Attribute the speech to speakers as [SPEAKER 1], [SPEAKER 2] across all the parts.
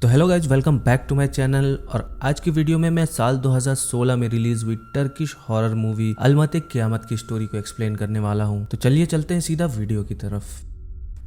[SPEAKER 1] तो hello guys, welcome back to my channel. और आज की वीडियो में मैं साल 2016 में रिलीज हुई टर्किश हॉरर मूवी अलमत-ए-क़यामत की स्टोरी को एक्सप्लेन करने वाला हूं। तो चलिए चलते हैं सीधा वीडियो की तरफ।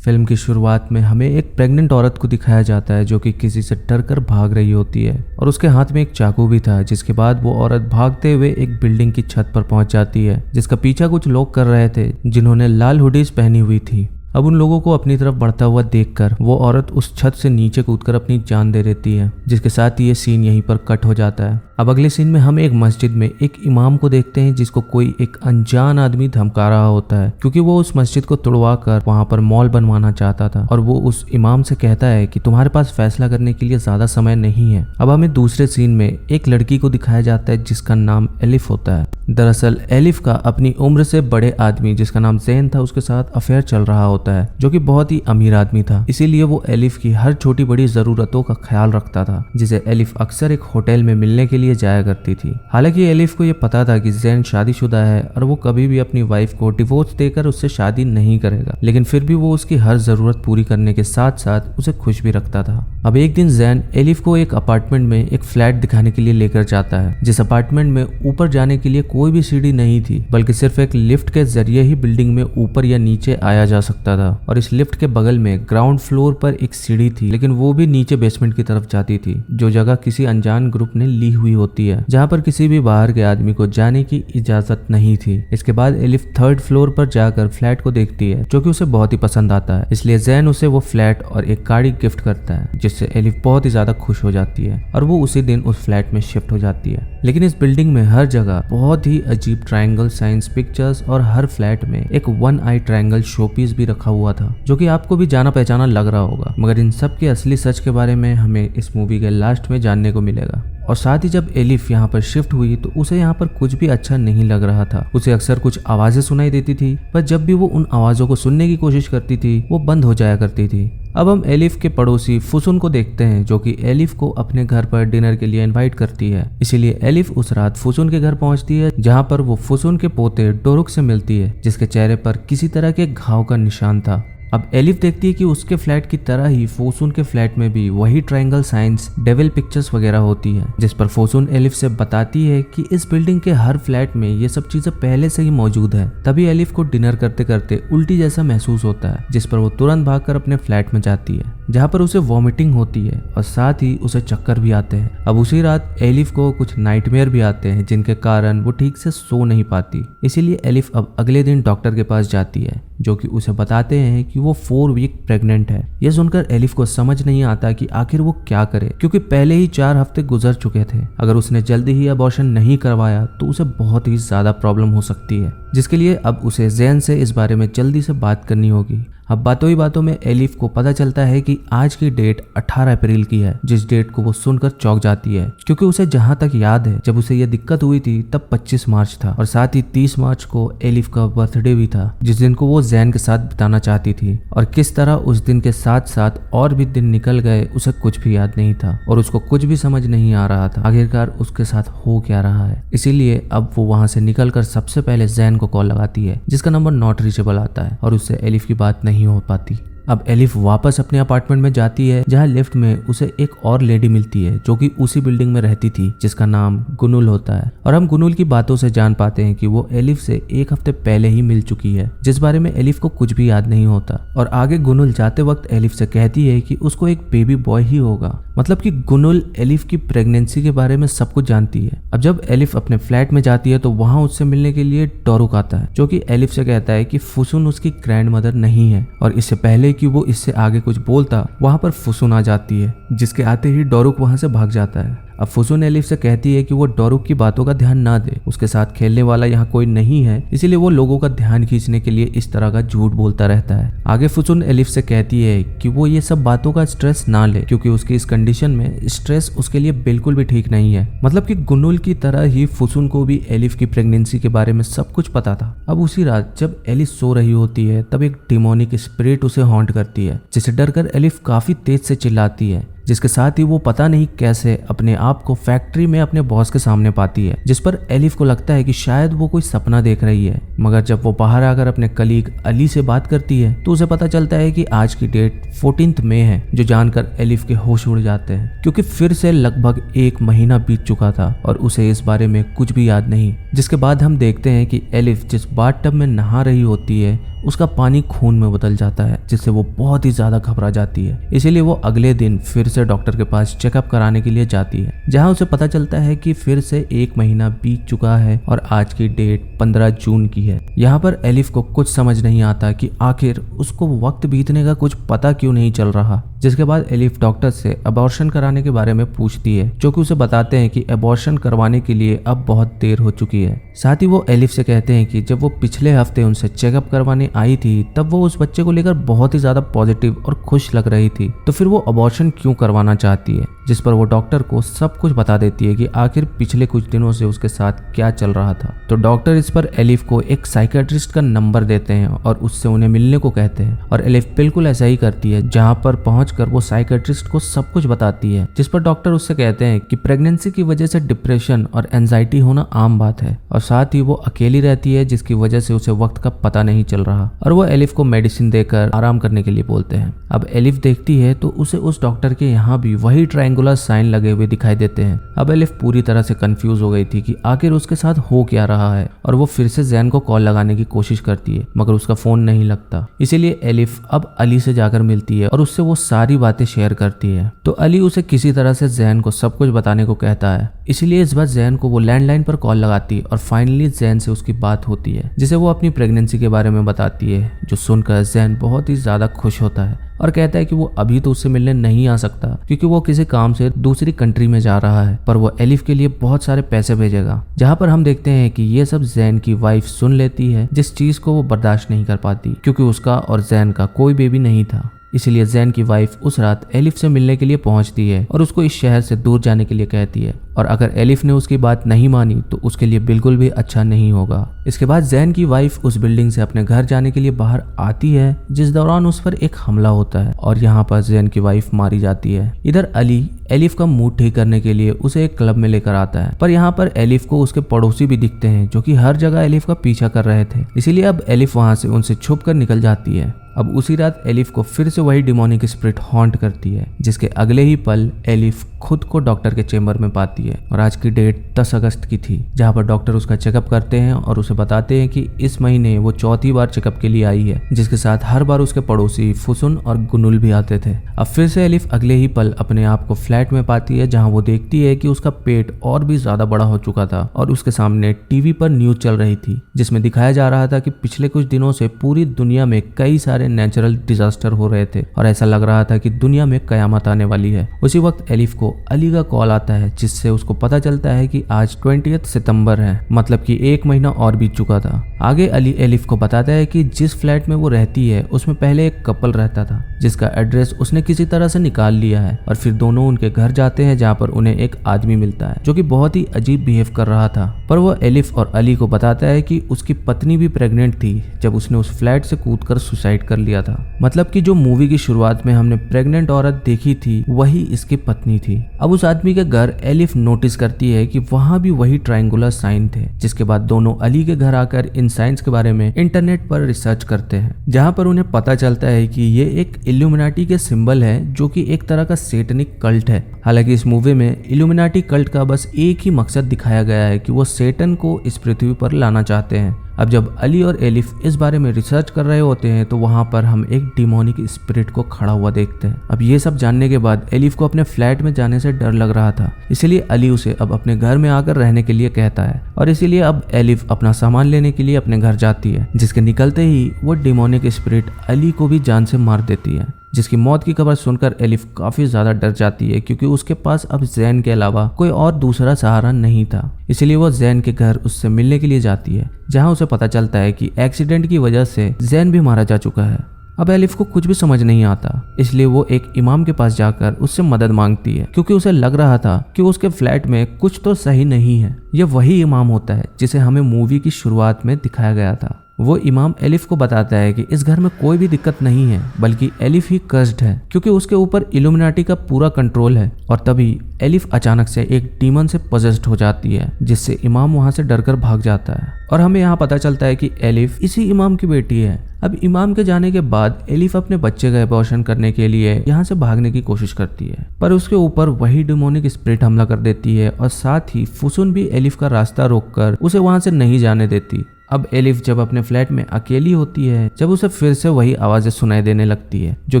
[SPEAKER 1] फिल्म की शुरुआत में हमें एक प्रेग्नेंट औरत को दिखाया जाता है जो कि किसी से डरकर भाग रही होती है और उसके हाथ में एक चाकू भी था। जिसके बाद वो औरत भागते हुए एक बिल्डिंग की छत पर पहुंच जाती है जिसका पीछा कुछ लोग कर रहे थे जिन्होंने लाल हुडीज पहनी हुई थी। अब उन लोगों को अपनी तरफ बढ़ता हुआ देखकर वो औरत उस छत से नीचे कूदकर अपनी जान दे देती है, जिसके साथ ये सीन यहीं पर कट हो जाता है। अब अगले सीन में हम एक मस्जिद में एक इमाम को देखते हैं जिसको कोई एक अनजान आदमी धमका रहा होता है क्योंकि वो उस मस्जिद को तुड़वा कर वहां पर मॉल बनवाना चाहता था। और वो उस इमाम से कहता है कि तुम्हारे पास फैसला करने के लिए ज्यादा समय नहीं है। अब हमें दूसरे सीन में एक लड़की को दिखाया जाता है जिसका नाम एलिफ होता है। दरअसल एलिफ का अपनी उम्र से बड़े आदमी जिसका नाम ज़ैन था उसके साथ अफेयर चल रहा होता है, जो कि बहुत ही अमीर आदमी था। इसीलिए वो एलिफ की हर छोटी बड़ी जरूरतों का ख्याल रखता था, जिसे एलिफ अक्सर एक होटल में मिलने के लिए जाया करती थी। हालांकि एलिफ को यह पता था कि ज़ैन शादीशुदा है और वो कभी भी अपनी वाइफ को डिवोर्स देकर उससे शादी नहीं करेगा, लेकिन फिर भी वो उसकी हर जरूरत पूरी करने के साथ साथ उसे खुश भी रखता था। अब एक दिन ज़ैन एलिफ को एक अपार्टमेंट में एक फ्लैट दिखाने के लिए लेकर जाता है, जिस अपार्टमेंट में ऊपर जाने के लिए कोई भी सीढ़ी नहीं थी बल्कि सिर्फ एक लिफ्ट के जरिए ही बिल्डिंग में ऊपर या नीचे आया जा सकता था। और इस लिफ्ट के बगल में ग्राउंड फ्लोर पर एक सीढ़ी थी, लेकिन वो भी नीचे बेसमेंट की तरफ जाती थी, जो जगह किसी अनजान ग्रुप ने ली हुई होती है, जहाँ पर किसी भी बाहर के आदमी को जाने की इजाजत नहीं थी। इसके बाद एलिफ थर्ड फ्लोर पर जाकर फ्लैट को देखती है जो कि उसे बहुत ही पसंद आता है, इसलिए ज़ैन उसे वो फ्लैट और एक गाड़ी गिफ्ट करता है, जिससे एलिफ बहुत ही ज्यादा खुश हो जाती है और वो उसी दिन उस फ्लैट में शिफ्ट हो जाती है। लेकिन इस बिल्डिंग में हर जगह बहुत ही अजीब ट्रायंगल साइंस पिक्चर्स और हर फ्लैट में एक वन आई ट्रायंगल शोपीस भी रखा हुआ था, जो कि आपको भी जाना पहचाना लग रहा होगा। मगर इन सब के असली सच के बारे में हमें इस मूवी के लास्ट में जानने को मिलेगा। और साथ ही जब एलिफ यहाँ पर शिफ्ट हुई तो उसे यहाँ पर कुछ भी अच्छा नहीं लग रहा था। उसे अक्सर कुछ आवाजें सुनाई देती थी, पर जब भी वो उन आवाजों को सुनने की कोशिश करती थी वो बंद हो जाया करती थी। अब हम एलिफ के पड़ोसी फुसुन को देखते हैं जो कि एलिफ को अपने घर पर डिनर के लिए इनवाइट करती है। इसीलिए एलिफ उस रात फुसुन के घर पहुंचती है, जहां पर वो फुसुन के पोते डोरुक से मिलती है, जिसके चेहरे पर किसी तरह के घाव का निशान था। अब एलिफ देखती है कि उसके फ्लैट की तरह ही फोसुन के फ्लैट में भी वही ट्रायंगल साइंस डेविल पिक्चर्स वगैरह होती है, जिस पर फोसुन एलिफ से बताती है कि इस बिल्डिंग के हर फ्लैट में ये सब चीजें पहले से ही मौजूद है। तभी एलिफ को डिनर करते करते उल्टी जैसा महसूस होता है, जिस पर वो तुरंत भागकर अपने फ्लैट में जाती है, जहाँ पर उसे वॉमिटिंग होती है और साथ ही उसे चक्कर भी आते हैं। अब उसी रात एलिफ को कुछ नाइटमेयर भी आते हैं, जिनके कारण वो ठीक से सो नहीं पाती। इसीलिए एलिफ अब अगले दिन डॉक्टर के पास जाती है, जो कि उसे बताते हैं कि वो 4 वीक प्रेग्नेंट है। यह सुनकर एलिफ को समझ नहीं आता कि आखिर वो क्या करे, क्योंकि पहले ही 4 हफ्ते गुजर चुके थे। अगर उसने जल्दी ही अबॉर्शन नहीं करवाया तो उसे बहुत ही ज्यादा प्रॉब्लम हो सकती है, जिसके लिए अब उसे ज़ैन से इस बारे में जल्दी से बात करनी होगी। अब बातों ही बातों में एलिफ को पता चलता है कि आज की डेट 18 अप्रैल की है, जिस डेट को वो सुनकर चौंक जाती है, क्योंकि उसे जहां तक याद है जब उसे यह दिक्कत हुई थी तब 25 मार्च था और साथ ही 30 मार्च को एलिफ का बर्थडे भी था, जिस दिन को वो ज़ैन के साथ बिताना चाहती थी। और किस तरह उस दिन के साथ साथ और भी दिन निकल गए उसे कुछ भी याद नहीं था और उसको कुछ भी समझ नहीं आ रहा था आखिरकार उसके साथ हो क्या रहा है। इसीलिए अब वो वहां से निकलकर सबसे पहले ज़ैन को कॉल लगाती है, जिसका नंबर नॉट रीचेबल आता है और उससे एलिफ की बात नहीं हो पाती। अब एलिफ वापस अपने अपार्टमेंट में जाती है, जहां लिफ्ट में उसे एक और लेडी मिलती है जो कि उसी बिल्डिंग में रहती थी, जिसका नाम गुनुल होता है। और हम गुनुल की बातों से जान पाते हैं कि वो एलिफ से 1 हफ्ते पहले ही मिल चुकी है, जिस बारे में एलिफ को कुछ भी याद नहीं होता। और आगे गुनुल जाते वक्त एलिफ से कहती है कि उसको एक बेबी बॉय ही होगा, मतलब कि गुनुल एलिफ की प्रेगनेंसी के बारे में सब कुछ जानती है। अब जब एलिफ अपने फ्लैट में जाती है तो वहां उससे मिलने के लिए डोरुक आता है, जो कि एलिफ से कहता है कि फुसुन उसकी ग्रैंड मदर नहीं है। और इससे पहले कि वो इससे आगे कुछ बोलता वहां पर फुसुन आ जाती है, जिसके आते ही डोरुक वहां से भाग जाता है। अब फुसुन एलिफ से कहती है कि वो डोरुक की बातों का ध्यान ना दे, उसके साथ खेलने वाला यहाँ कोई नहीं है, इसीलिए वो लोगों का ध्यान खींचने के लिए इस तरह का झूठ बोलता रहता है। आगे फुसुन एलिफ से कहती है कि वो ये सब बातों का स्ट्रेस ना ले, क्योंकि उसकी इस कंडीशन में स्ट्रेस उसके लिए बिल्कुल भी ठीक नहीं है। मतलब कि गुनुल की तरह ही फुसुन को भी एलिफ की प्रेगनेंसी के बारे में सब कुछ पता था। अब उसी रात जब एलिफ सो रही होती है तब एक डिमोनिक स्पिरिट उसे हॉन्ट करती है, जिसे डरकर एलिफ काफी तेज से चिल्लाती है। जिसके साथ ही वो पता नहीं कैसे अपने आप को फैक्ट्री में अपने बॉस के सामने पाती है, जिस पर एलिफ को लगता है कि शायद वो कोई सपना देख रही है। मगर जब वो बाहर आकर अपने कलीग अली से बात करती है तो उसे पता चलता है कि आज की डेट 14 मई है, जो जानकर एलिफ के होश उड़ जाते हैं, क्योंकि फिर से लगभग 1 महीना बीत चुका था और उसे इस बारे में कुछ भी याद नहीं। जिसके बाद हम देखते हैं कि एलिफ जिस बाथटब में नहा रही होती है उसका पानी खून में बदल जाता है, जिससे वो बहुत ही ज्यादा घबरा जाती है। इसीलिए वो अगले दिन फिर से डॉक्टर के पास चेकअप कराने के लिए जाती है, जहां उसे पता चलता है कि फिर से 1 महीना बीत चुका है और आज की डेट 15 जून की है। यहाँ पर एलिफ को कुछ समझ नहीं आता कि आखिर उसको वक्त बीतने का कुछ पता क्यों नहीं चल रहा। जिसके बाद एलिफ डॉक्टर से अबॉर्शन कराने के बारे में पूछती है, जो कि उसे बताते हैं कि अबॉर्शन करवाने के लिए अब बहुत देर हो चुकी है। साथ ही वो एलिफ से कहते हैं कि जब वो पिछले हफ्ते उनसे चेकअप करवाने आई थी तब वो उस बच्चे को लेकर बहुत ही ज्यादा पॉजिटिव और खुश लग रही थी, तो फिर वो अबॉर्शन क्यों करवाना चाहती है। जिस पर वो डॉक्टर को सब कुछ बता देती है कि आखिर पिछले कुछ दिनों से उसके साथ क्या चल रहा था। तो डॉक्टर इस पर एलिफ को एक साइकियाट्रिस्ट का नंबर देते हैं और उससे उन्हें मिलने को कहते हैं, और एलिफ बिल्कुल ऐसा ही करती है, जहां पर पहुंचकर वो साइकियाट्रिस्ट को सब कुछ बताती है। जिस पर डॉक्टर उससे कहते हैं कि प्रेगनेंसी की वजह से डिप्रेशन और एंजाइटी होना आम बात है, और साथ ही वो अकेली रहती है, जिसकी वजह से उसे वक्त का पता नहीं चल रहा, और वो एलिफ को मेडिसिन देकर आराम करने के लिए बोलते हैं। अब एलिफ देखती है तो उसे उस डॉक्टर के यहाँ भी वही ट्रायंगुलर साइन लगे हुए दिखाई देते हैं। अब एलिफ पूरी तरह से कंफ्यूज हो गई थी कि आखिर उसके साथ हो क्या रहा है, और वो फिर से जैन को कॉल लगाने की कोशिश करती है, मगर उसका फोन नहीं लगता। इसीलिए एलिफ अब अली से जाकर मिलती है और उससे वो सारी बातें शेयर करती है। तो अली उसे किसी तरह से जैन को सब कुछ बताने को कहता है, इसीलिए इस बार जैन को वो लैंडलाइन पर कॉल लगाती है और फाइनली जैन से उसकी बात होती है, जिसे वो अपनी प्रेगनेंसी के बारे में बताती है, जो सुनकर जैन बहुत ही ज्यादा खुश होता है और कहता है कि वो अभी तो उससे मिलने नहीं आ सकता क्योंकि वो किसी काम से दूसरी कंट्री में जा रहा है, पर वो एलिफ के लिए बहुत सारे पैसे भेजेगा। जहां पर हम देखते हैं कि ये सब जैन की वाइफ सुन लेती है, जिस चीज को वो बर्दाश्त नहीं कर पाती, क्योंकि उसका और जैन का कोई बेबी नहीं था। इसीलिए जैन की वाइफ उस रात एलिफ से मिलने के लिए पहुंचती है और उसको इस शहर से दूर जाने के लिए कहती है, और अगर एलिफ ने उसकी बात नहीं मानी तो उसके लिए बिल्कुल भी अच्छा नहीं होगा। इसके बाद जैन की वाइफ उस बिल्डिंग से अपने घर जाने के लिए बाहर आती है, जिस दौरान उस पर एक हमला होता है और यहाँ पर जैन की वाइफ मारी जाती है। इधर अली एलिफ का मूड ठीक करने के लिए उसे एक क्लब में लेकर आता है, पर यहाँ पर एलिफ को उसके पड़ोसी भी दिखते हैं, जो कि हर जगह एलिफ का पीछा कर रहे थे। इसीलिए अब एलिफ वहां से उनसे छुप कर निकल जाती है। अब उसी रात एलिफ को फिर से वही डिमोनिक स्पिरिट हॉन्ट करती है, जिसके अगले ही पल एलिफ खुद को डॉक्टर के चेंबर में पाती है, और आज की डेट 10 अगस्त की थी, जहां पर डॉक्टर उसका चेकअप करते हैं और उसे बताते हैं कि इस महीने वो चौथी बार चेकअप के लिए आई है, जिसके साथ हर बार उसके पड़ोसी फुसुन और गुनुल भी आते थे। अब फिर से एलिफ अगले ही पल अपने आप को फ्लैट में पाती है, जहां वो देखती है कि उसका पेट और भी ज्यादा बड़ा हो चुका था और उसके सामने टीवी पर न्यूज चल रही थी, जिसमें दिखाया जा रहा था कि पिछले कुछ दिनों से पूरी दुनिया में कई सारे नेचुरल डिजास्टर हो रहे थे और ऐसा लग रहा था कि दुनिया में कयामत आने वाली है। उसी वक्त एलिफ को अली का कॉल आता है, जिससे उसको पता चलता है कि आज 20 सितंबर है, मतलब कि 1 महीना और बीत चुका था। आगे अली एलिफ को बताता है कि जिस फ्लैट में वो रहती है उसमें पहले एक कपल रहता था, जिसका एड्रेस उसने किसी तरह से निकाल लिया है, और फिर दोनों उनके घर जाते हैं, जहाँ पर उन्हें एक आदमी मिलता है जो कि बहुत ही अजीब बिहेव कर रहा था। पर वो एलिफ और अली को बताता है कि उसकी पत्नी भी प्रेग्नेंट थी जब उसने उस फ्लैट से कूदकर सुसाइड कर लिया था। मतलब कि जो मूवी की शुरुआत में हमने प्रेग्नेंट औरत देखी थी वही इसकी पत्नी थी। अब उस आदमी के घर एलिफ नोटिस करती है कि वहां भी वही ट्रायंगुलर साइन थे, जिसके बाद दोनों अली के घर आकर इन साइंस के बारे में इंटरनेट पर रिसर्च करते हैं, जहां पर उन्हें पता चलता है कि ये एक इल्यूमिनाटी के सिंबल है, जो कि एक तरह का सेटनिक कल्ट है। हालांकि इस मूवी में इल्यूमिनाटी कल्ट का बस एक ही मकसद दिखाया गया है कि वो सेटन को इस पृथ्वी पर लाना चाहते हैं। अब जब अली और एलिफ इस बारे में रिसर्च कर रहे होते हैं तो वहां पर हम एक डिमोनिक स्पिरिट को खड़ा हुआ देखते हैं। अब ये सब जानने के बाद एलिफ को अपने फ्लैट में जाने से डर लग रहा था, इसीलिए अली उसे अब अपने घर में आकर रहने के लिए कहता है, और इसीलिए अब एलिफ अपना सामान लेने के लिए अपने घर जाती है, जिसके निकलते ही वो डिमोनिक स्पिरिट अली को भी जान से मार देती है, जिसकी मौत की खबर सुनकर एलिफ काफी ज्यादा डर जाती है, क्योंकि उसके पास अब जैन के अलावा कोई और दूसरा सहारा नहीं था। इसलिए वो जैन के घर उससे मिलने के लिए जाती है, जहां उसे पता चलता है कि एक्सीडेंट की वजह से जैन भी मारा जा चुका है। अब एलिफ को कुछ भी समझ नहीं आता, इसलिए वो एक इमाम के पास जाकर उससे मदद मांगती है, क्योंकि उसे लग रहा था कि उसके फ्लैट में कुछ तो सही नहीं है। ये वही इमाम होता है जिसे हमें मूवी की शुरुआत में दिखाया गया था। वो इमाम एलिफ को बताता है कि इस घर में कोई भी दिक्कत नहीं है, बल्कि एलिफ ही कर्स्ड है क्योंकि उसके ऊपर इल्यूमिनाटी का पूरा कंट्रोल है। और तभी एलिफ अचानक से एक डीमन से पजेस्ड हो जाती है, जिससे इमाम वहां से डरकर भाग जाता है। और हमें यहाँ पता चलता है कि एलिफ इसी इमाम की बेटी है। अब इमाम के जाने के बाद एलिफ अपने बच्चे का अबॉर्शन करने के लिए यहाँ से भागने की कोशिश करती है, पर उसके ऊपर वही डिमोनिक स्पिरिट हमला कर देती है और साथ ही फुसुन भी एलिफ का रास्ता रोककर उसे वहां से नहीं जाने देती। अब एलिफ जब अपने फ्लैट में अकेली होती है, जब उसे फिर से वही आवाजें सुनाई देने लगती है जो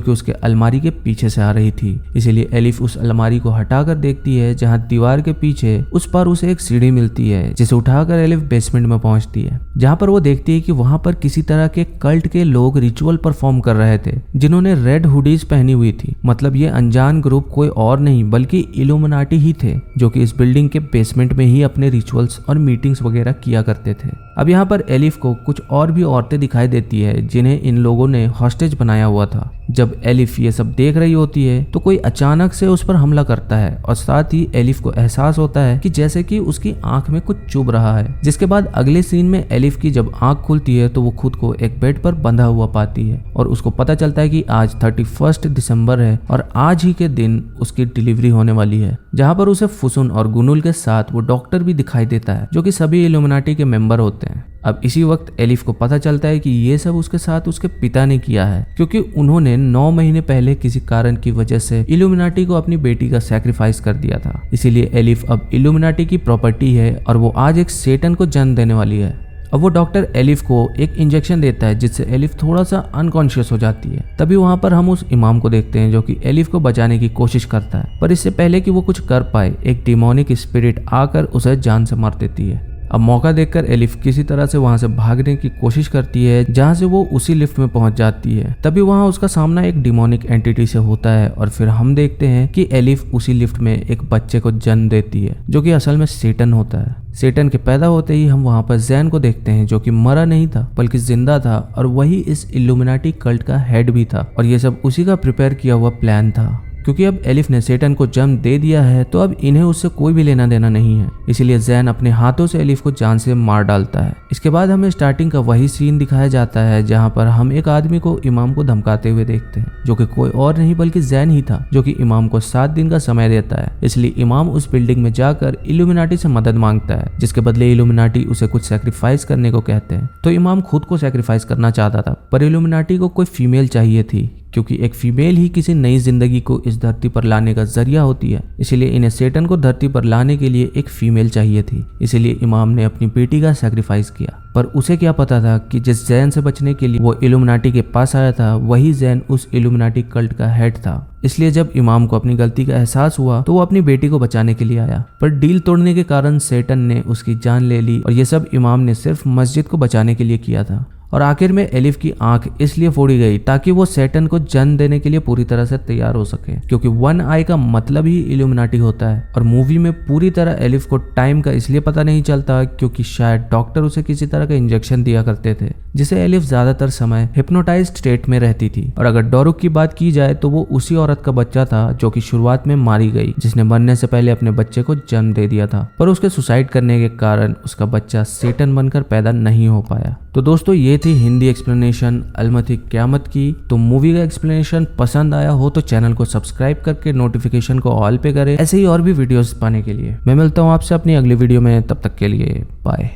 [SPEAKER 1] कि उसके अलमारी के पीछे से आ रही थी। इसीलिए एलिफ उस अलमारी को हटाकर देखती है, जहां दीवार के पीछे उस पर उसे एक सीढ़ी मिलती है, जिसे उठाकर एलिफ बेसमेंट में पहुंचती है, जहां पर वो देखती है कि वहां पर किसी तरह के कल्ट के लोग रिचुअल परफॉर्म कर रहे थे, जिन्होंने रेड हुडीज पहनी हुई थी। मतलब ये अनजान ग्रुप कोई और नहीं बल्कि इल्यूमिनाटी ही थे, जो कि इस बिल्डिंग के बेसमेंट में ही अपने रिचुअल्स और मीटिंग्स वगैरह किया करते थे। अब यहाँ पर एलिफ को कुछ और भी औरतें दिखाई देती है, जिन्हें इन लोगों ने हॉस्टेज बनाया हुआ था। जब एलिफ ये सब देख रही होती है तो कोई अचानक से उस पर हमला करता है और साथ ही एलिफ को एहसास होता है कि जैसे कि उसकी आंख में कुछ चुभ रहा है। जिसके बाद अगले सीन में एलिफ की जब आंख खुलती है तो वो खुद को एक बेड पर बंधा हुआ पाती है और उसको पता चलता है कि आज 31 दिसंबर है और आज ही के दिन उसकी डिलीवरी होने वाली है, जहाँ पर उसे फुसुन और गुनुल के साथ वो डॉक्टर भी दिखाई देता है, जो कि सभी इल्यूमिनाटी के मेंबर होते हैं। अब इसी वक्त एलिफ को पता चलता है कि ये सब उसके साथ उसके पिता ने किया है, क्योंकि उन्होंने 9 महीने पहले किसी कारण की वजह से इल्यूमिनाटी को अपनी बेटी का सैक्रिफाइस कर दिया था। इसीलिए एलिफ अब इल्यूमिनाटी की प्रॉपर्टी है और वो आज एक सेटन को जन्म देने वाली है। अब वो डॉक्टर एलिफ को एक इंजेक्शन देता है, जिससे एलिफ थोड़ा सा अनकॉन्शियस हो जाती है। तभी वहां पर हम उस इमाम को देखते हैं, जो कि एलिफ को बचाने की कोशिश करता है, पर इससे पहले कि वो कुछ कर पाए एक डिमोनिक स्पिरिट आकर उसे जान से मार देती है। अब मौका देखकर एलिफ किसी तरह से वहां से भागने की कोशिश करती है, जहां से वो उसी लिफ्ट में पहुंच जाती है। तभी वहां उसका सामना एक डिमोनिक एंटिटी से होता है और फिर हम देखते हैं कि एलिफ उसी लिफ्ट में एक बच्चे को जन्म देती है, जो कि असल में सेटन होता है। सेटन के पैदा होते ही हम वहां पर जैन को देखते हैं, जो कि मरा नहीं था बल्कि जिंदा था और वही इस इल्यूमिनाटी कल्ट का हेड भी था और ये सब उसी का प्रिपेयर किया हुआ प्लान था। क्योंकि अब एलिफ ने सेटन को जन्म दे दिया है तो अब इन्हें उससे कोई भी लेना देना नहीं है, इसीलिए जैन अपने हाथों से एलिफ को जान से मार डालता है। इसके बाद हमें स्टार्टिंग का वही सीन दिखाया जाता है, जहां पर हम एक आदमी को इमाम को धमकाते हुए देखते हैं, जो कि कोई और नहीं बल्कि जैन ही था, जो कि इमाम को 7 दिन का समय देता है। इसलिए इमाम उस बिल्डिंग में जाकर इल्यूमिनाटी से मदद मांगता है, जिसके बदले इल्यूमिनाटी उसे कुछ सैक्रिफाइस करने को कहते हैं। तो इमाम खुद को सैक्रिफाइस करना चाहता था, पर इल्यूमिनाटी को कोई फीमेल चाहिए थी, क्योंकि एक फीमेल ही किसी नई जिंदगी को इस धरती पर लाने का जरिया होती है। इसीलिए इन्हें सेटन को धरती पर लाने के लिए एक फीमेल चाहिए थी। इसीलिए इमाम ने अपनी बेटी का सैक्रिफाइस किया, पर उसे क्या पता था कि जिस जैन से बचने के लिए वो इल्यूमिनाटी के पास आया था, वही जैन उस इल्यूमिनाटी कल्ट का हेड था। इसलिए जब इमाम को अपनी गलती का एहसास हुआ तो वो अपनी बेटी को बचाने के लिए आया, पर डील तोड़ने के कारण सेटन ने उसकी जान ले ली और ये सब इमाम ने सिर्फ मस्जिद को बचाने के लिए किया था। और आखिर में एलिफ की आंख इसलिए फोड़ी गई ताकि वो सेटन को जन्म देने के लिए पूरी तरह से तैयार हो सके, क्योंकि 1 आई का मतलब ही इल्यूमिनाटी होता है। और मूवी में पूरी तरह एलिफ को टाइम का इसलिए पता नहीं चलता क्योंकि शायद डॉक्टर उसे किसी तरह का इंजेक्शन दिया करते थे, जिसे एलिफ ज्यादातर समय हिप्नोटाइज्ड स्टेट में रहती थी। और अगर डोरुक की बात की जाए तो वो उसी औरत का बच्चा था जो कि शुरुआत में मारी गई, जिसने मरने से पहले अपने बच्चे को जन्म दे दिया था, पर उसके सुसाइड करने के कारण उसका बच्चा सेटन बनकर पैदा नहीं हो पाया। तो दोस्तों ये थी हिंदी एक्सप्लेनेशन अलमती क़यामत की। तो मूवी का एक्सप्लेनेशन पसंद आया हो तो चैनल को सब्सक्राइब करके नोटिफिकेशन को ऑल पे करें, ऐसे ही और भी वीडियोस पाने के लिए। मैं मिलता हूँ आपसे अपनी अगली वीडियो में, तब तक के लिए बाय।